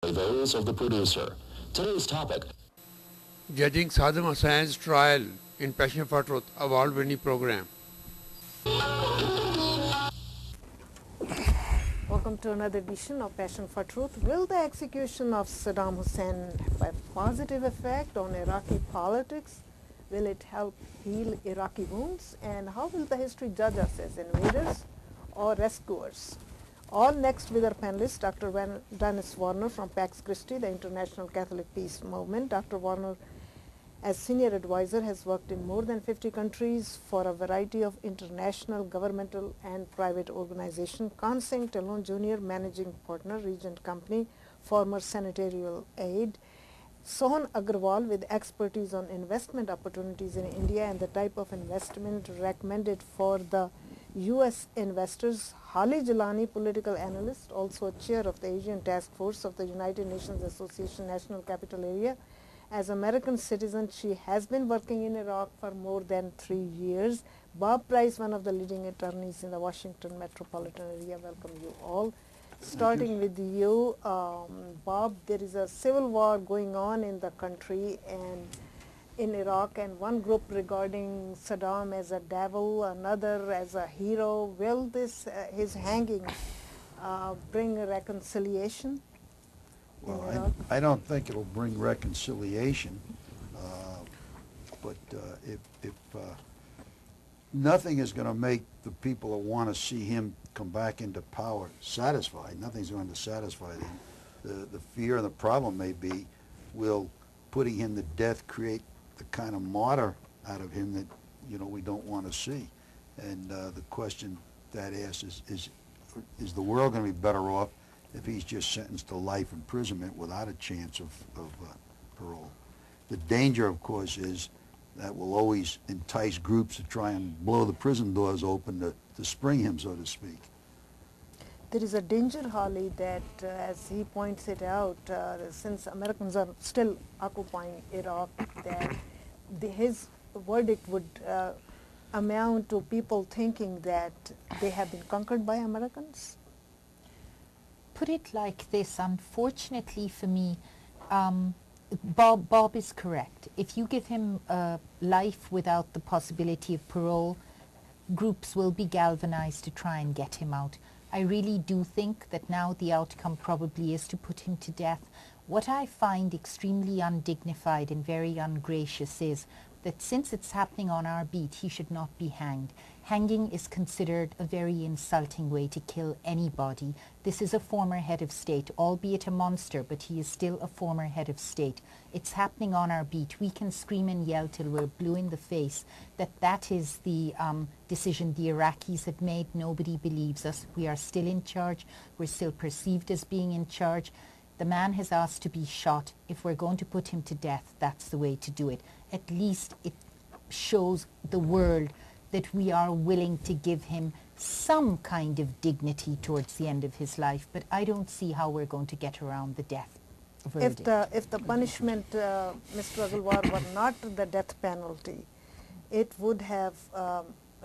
Those of the producer. Today's topic. Judging Saddam Hussein's trial in Passion for Truth award-winning program. Welcome to another edition of Passion for Truth. Will the execution of Saddam Hussein have a positive effect on Iraqi politics? Will it help heal Iraqi wounds? And how will the history judge us as invaders or rescuers? All next with our panelists, Dr. Dennis Warner from Pax Christi, the International Catholic Peace Movement. Dr. Warner, as senior advisor, has worked in more than 50 countries for a variety of international, governmental, and private organizations. Kansing Talon Jr., managing partner, Regent Company, former senatorial aide. Sohan Agrawal, with expertise on investment opportunities in India and the type of investment recommended for the U.S. investors. Hali Jalani, political analyst, also chair of the Asian Task Force of the United Nations Association National Capital Area. As American citizen, she has been working in Iraq for more than 3 years. Bob Price, one of the leading attorneys in the Washington metropolitan area. Welcome you all. Starting with you, Bob, there is a civil war going on in the country and in Iraq, and one group regarding Saddam as a devil, another as a hero. Will this, his hanging, bring a reconciliation? Well, I don't think it'll bring reconciliation, but if nothing is going to make the people that want to see him come back into power satisfied, nothing's going to satisfy them. The fear and the problem may be, will putting him to death create the kind of martyr out of him that, you know, we don't want to see. And the question that asks is the world going to be better off if he's just sentenced to life imprisonment without a chance of parole? The danger, of course, is that will always entice groups to try and blow the prison doors open to spring him, so to speak. There is a danger, Holly, that as he points it out, since Americans are still occupying Iraq, that his verdict would amount to people thinking that they have been conquered by Americans? Put it like this, unfortunately for me, Bob is correct. If you give him life without the possibility of parole, groups will be galvanized to try and get him out. I really do think that now the outcome probably is to put him to death. What I find extremely undignified and very ungracious is that since it's happening on our beat, he should not be hanged. Hanging is considered a very insulting way to kill anybody. This is a former head of state, albeit a monster, but he is still a former head of state. It's happening on our beat. We can scream and yell till we're blue in the face that is the decision the Iraqis have made. Nobody believes us. We are still in charge. We're still perceived as being in charge. The man has asked to be shot. If we're going to put him to death, that's the way to do it. At least it shows the world that we are willing to give him some kind of dignity towards the end of his life, but I don't see how we're going to get around the death verdict. If the punishment, Mr. Agarwal, were not the death penalty, it would have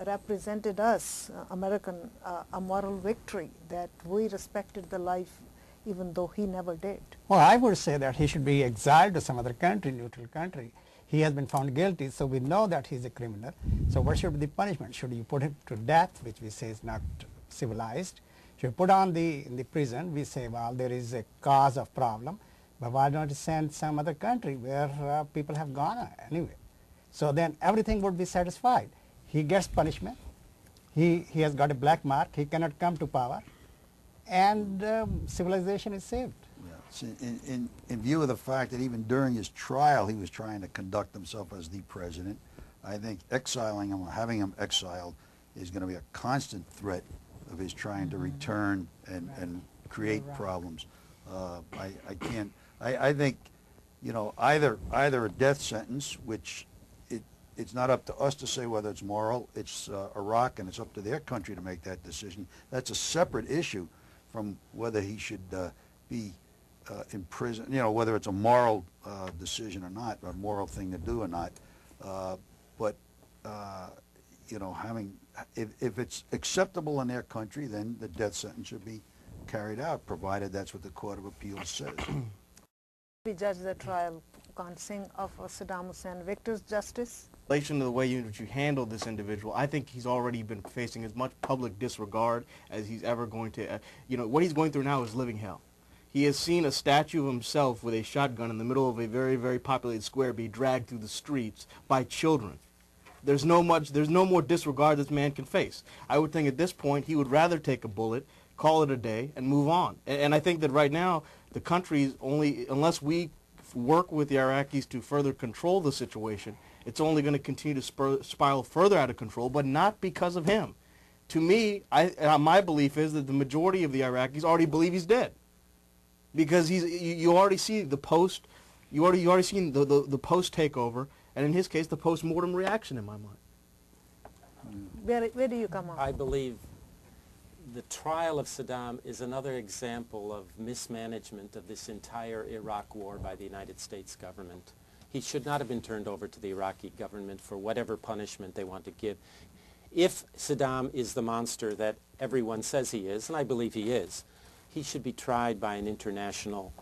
represented us, American, a moral victory, that we respected the life even though he never did. Well, I would say that he should be exiled to some other country, neutral country. He has been found guilty, so we know that he's a criminal. So what should be the punishment? Should you put him to death, which we say is not civilized? Should you put on in the prison? We say, well, there is a cause of problem, but why don't you send some other country where people have gone anyway? So then everything would be satisfied. He gets punishment. He has got a black mark. He cannot come to power, and civilization is saved. In view of the fact that even during his trial he was trying to conduct himself as the president, I think exiling him or having him exiled is going to be a constant threat of his trying to return and create problems. I think, you know, either a death sentence, which it's not up to us to say whether it's moral. It's Iraq, and it's up to their country to make that decision. That's a separate issue from whether he should be in prison, you know, whether it's a moral decision or not, or a moral thing to do or not. But you know, if it's acceptable in their country, then the death sentence should be carried out, provided that's what the Court of Appeals says. We judge the trial, Khan Singh, of Saddam Hussein victor's justice? In relation to the way in which you handle this individual, I think he's already been facing as much public disregard as he's ever going to. What he's going through now is living hell. He has seen a statue of himself with a shotgun in the middle of a very, very populated square be dragged through the streets by children. There's no more disregard this man can face. I would think at this point he would rather take a bullet, call it a day, and move on. And I think that right now the country's only, unless we work with the Iraqis to further control the situation, it's only going to continue to spiral further out of control, but not because of him. To me, my belief is that the majority of the Iraqis already believe he's dead, because you already see the post, you already seen the post takeover, and in his case, the post-mortem reaction in my mind. Where do you come on? I believe the trial of Saddam is another example of mismanagement of this entire Iraq war by the United States government. He should not have been turned over to the Iraqi government for whatever punishment they want to give. If Saddam is the monster that everyone says he is, and I believe he is, he should be tried by an international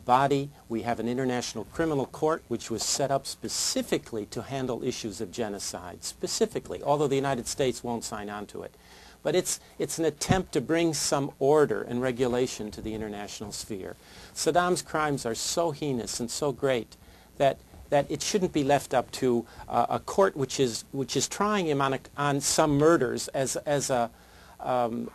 body. We have an international criminal court which was set up specifically to handle issues of genocide, specifically, although the United States won't sign on to it. But it's an attempt to bring some order and regulation to the international sphere. Saddam's crimes are so heinous and so great that it shouldn't be left up to a court which is trying him on some murders as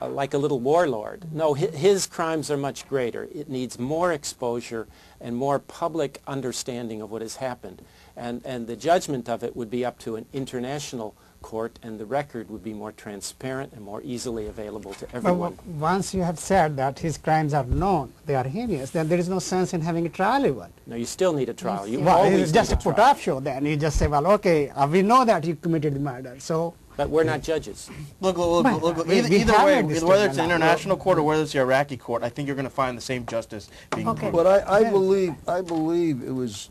like a little warlord. No, his crimes are much greater. It needs more exposure and more public understanding of what has happened. And the judgment of it would be up to an international court, and the record would be more transparent and more easily available to everyone. But once you have said that his crimes are known, they are heinous, then there is no sense in having a trial even. No, you still need a trial. You Well, always it's just a need trial. put-off show then. You just say, well, okay, we know that he committed the murder, so... But we're not judges. Look, we either have way, made this whether it's an statement now. international court or whether it's the Iraqi court, I think you're going to find the same justice being Okay. put. But I believe it was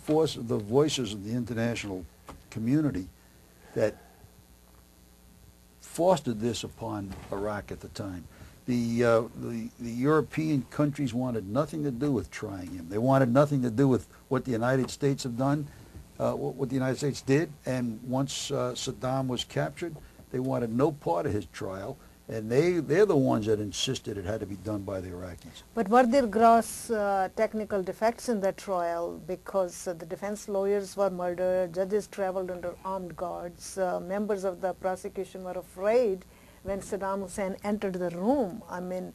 the voices of the international community that fostered this upon Iraq at the time. The European countries wanted nothing to do with trying him. They wanted nothing to do with what the United States have done, what the United States did. And once Saddam was captured, they wanted no part of his trial. And they're the ones that insisted it had to be done by the Iraqis. But were there gross technical defects in that trial, because the defense lawyers were murdered, judges traveled under armed guards, members of the prosecution were afraid when Saddam Hussein entered the room? I mean,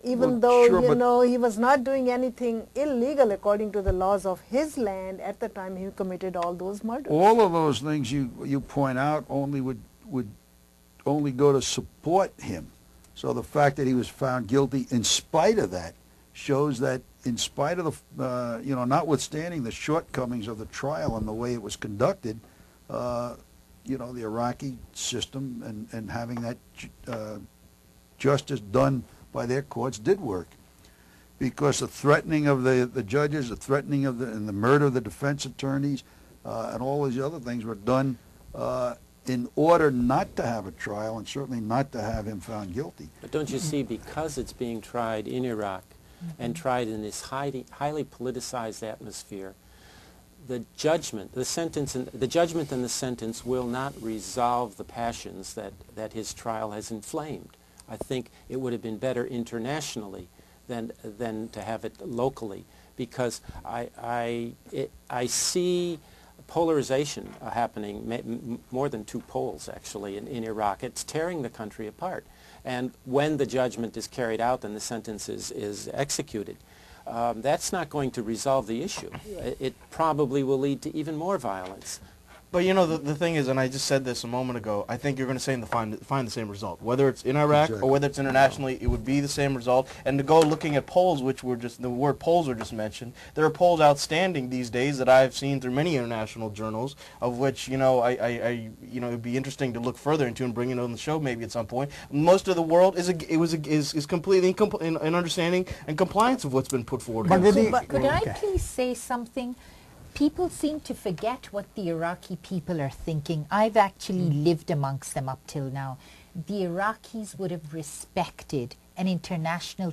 even Well, though, sure, you but- know, he was not doing anything illegal according to the laws of his land, at the time he committed all those murders. All of those things you point out only would only go to support him. So the fact that he was found guilty in spite of that shows that in spite of the, notwithstanding the shortcomings of the trial and the way it was conducted, the Iraqi system and having that justice done by their courts did work. Because the threatening of the judges, the threatening of and the murder of the defense attorneys, and all these other things were done in order not to have a trial and certainly not to have him found guilty. But don't you see, because it's being tried in Iraq and tried in this highly politicized atmosphere, the judgment and the sentence will not resolve the passions that his trial has inflamed. I think it would have been better internationally than to have it locally, because I see polarization happening, more than two poles actually in Iraq. It's tearing the country apart. And when the judgment is carried out and the sentence is executed, that's not going to resolve the issue. It probably will lead to even more violence. But the thing is, and I just said this a moment ago, I think you're going to find the same result. Whether it's in Iraq or whether it's internationally, it would be the same result. And to go looking at polls, which were just, the word polls were just mentioned, there are polls outstanding these days that I've seen through many international journals, of which, it would be interesting to look further into and bring it on the show maybe at some point. Most of the world is completely in understanding and compliance of what's been put forward. But could I please say something? People seem to forget what the Iraqi people are thinking. I've actually lived amongst them up till now. The Iraqis would have respected an international